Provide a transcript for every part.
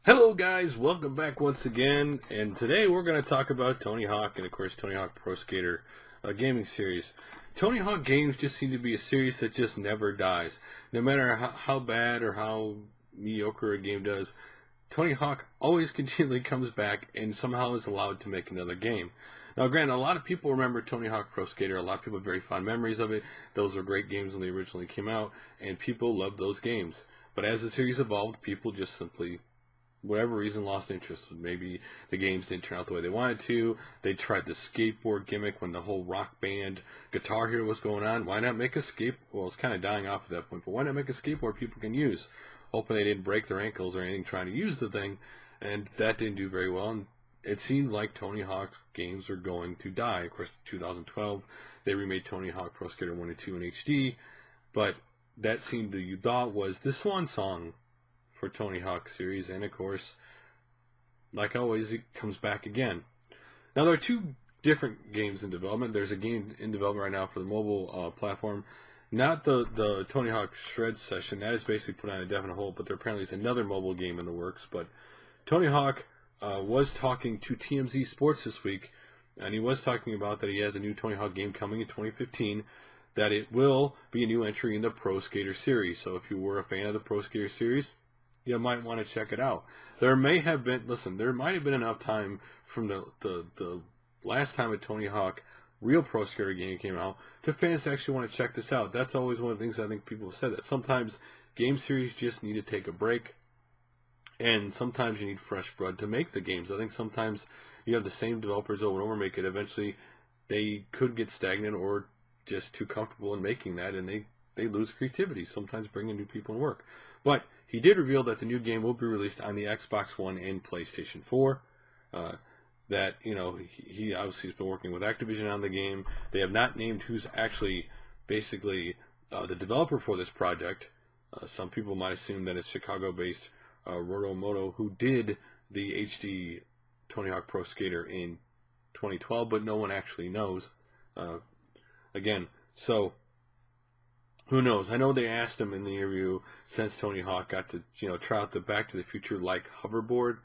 Hello guys, welcome back once again, and today we're going to talk about Tony Hawk and of course Tony Hawk Pro Skater gaming series. Tony Hawk games just seem to be a series that just never dies. No matter how bad or how mediocre a game does, Tony Hawk always continually comes back and somehow is allowed to make another game. Now granted, a lot of people remember Tony Hawk Pro Skater, a lot of people have very fond memories of it. Those were great games when they originally came out, and people loved those games. But as the series evolved, people just simply, whatever reason, lost interest. Maybe the games didn't turn out the way they wanted to. They tried the skateboard gimmick when the whole Rock Band Guitar Hero was going on. Why not make a well, it's kind of dying off at that point, but why not make a skateboard people can use? Hoping they didn't break their ankles or anything trying to use the thing, and that didn't do very well. And it seemed like Tony Hawk games are going to die. Of course, 2012, they remade Tony Hawk Pro Skater 1 and 2 in HD, but that seemed to, you thought, was the swan song for Tony Hawk series, and of course, like always, it comes back again. Now, there are two different games in development. There's a game in development right now for the mobile platform, not the Tony Hawk Shred session. That is basically put on a definite hold, but there apparently is another mobile game in the works. But Tony Hawk was talking to TMZ Sports this week, and he was talking about that he has a new Tony Hawk game coming in 2015, that it will be a new entry in the Pro Skater series. So if you were a fan of the Pro Skater series, you might want to check it out. There may have been, there might have been enough time from the last time a Tony Hawk real Pro Skater game came out to fans to actually want to check this out. That's always one of the things I think people have said, that sometimes game series just need to take a break, and sometimes you need fresh blood to make the games. I think sometimes you have the same developers over and over make it. Eventually, they could get stagnant or just too comfortable in making that, and they lose creativity, sometimes bringing new people in work. But he did reveal that the new game will be released on the Xbox One and PlayStation 4. That, you know, he obviously has been working with Activision on the game. They have not named who's actually basically the developer for this project. Some people might assume that it's Chicago-based Rotomoto, who did the HD Tony Hawk Pro Skater in 2012, but no one actually knows. Again, so who knows? I know they asked him in the interview, since Tony Hawk got to, try out the Back to the Future like hoverboard,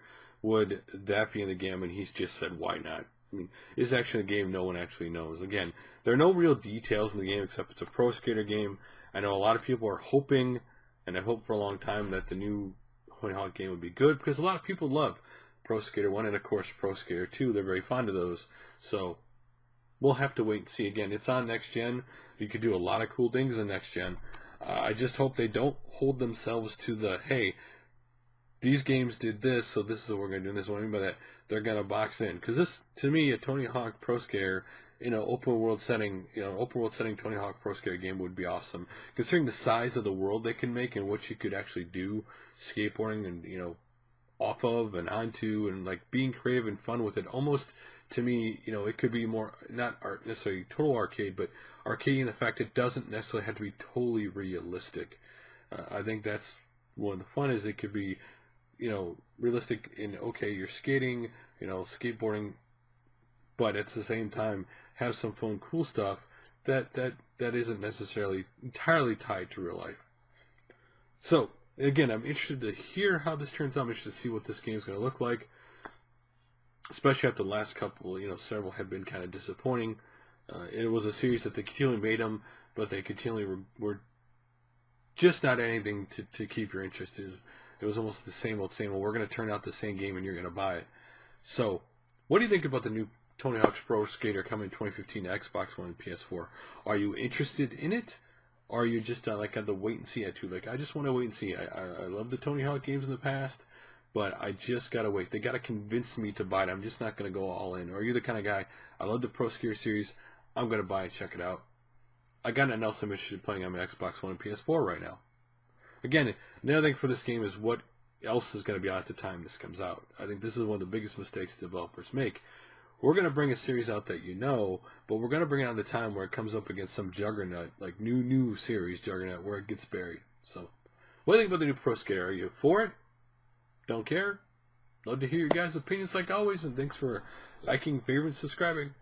would that be in the game? And he's just said, why not? I mean, it's actually a game no one actually knows. Again, there are no real details in the game except it's a Pro Skater game. I know a lot of people are hoping, and have hoped for a long time, that the new Tony Hawk game would be good, because a lot of people love Pro Skater 1 and of course Pro Skater 2. They're very fond of those. So we'll have to wait and see. Again, it's on next gen. You could do a lot of cool things in next gen. I just hope they don't hold themselves to the, hey, these games did this, so this is what we're going to do. And this is what I mean by that. They're going to box in. Because this, to me, a Tony Hawk Pro Skater in an open world setting, Tony Hawk Pro Skater game would be awesome. Considering the size of the world they can make and what you could actually do skateboarding and, off of and onto, and like being creative and fun with it. Almost, to me, it could be more, not necessarily total arcade, but arcade in the fact it doesn't necessarily have to be totally realistic. I think that's one of the fun, is it could be, realistic in, okay, you're skating, skateboarding, but at the same time have some fun, cool stuff that isn't necessarily entirely tied to real life. So again, I'm interested to hear how this turns out. I'm interested to see what this game is going to look like, especially after the last couple, several have been kind of disappointing. It was a series that they continually made them, but they continually were just not anything to keep your interest in. It was almost the same old, we're going to turn out the same game and you're going to buy it. So, what do you think about the new Tony Hawk's Pro Skater coming in 2015 to Xbox One and PS4? Are you interested in it? Or are you just like at the wait and see attitude? Like, I just want to wait and see. I love the Tony Hawk games in the past, but I just got to wait. They got to convince me to buy it. I'm just not going to go all in. Or are you the kind of guy, I love the Pro Skater series, I'm going to buy it, check it out. I got nothing else I'm interested in playing on my Xbox One and PS4 right now. Again, another thing for this game is what else is going to be out at the time this comes out. I think this is one of the biggest mistakes developers make. We're going to bring a series out that but we're going to bring it out at a time where it comes up against some juggernaut, like new series juggernaut, where it gets buried. So, what do you think about the new Pro Skater? Are you for it? Don't care? Love to hear your guys' opinions like always, and thanks for liking, favoriting, subscribing.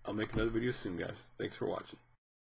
I'll make another video soon, guys. Thanks for watching.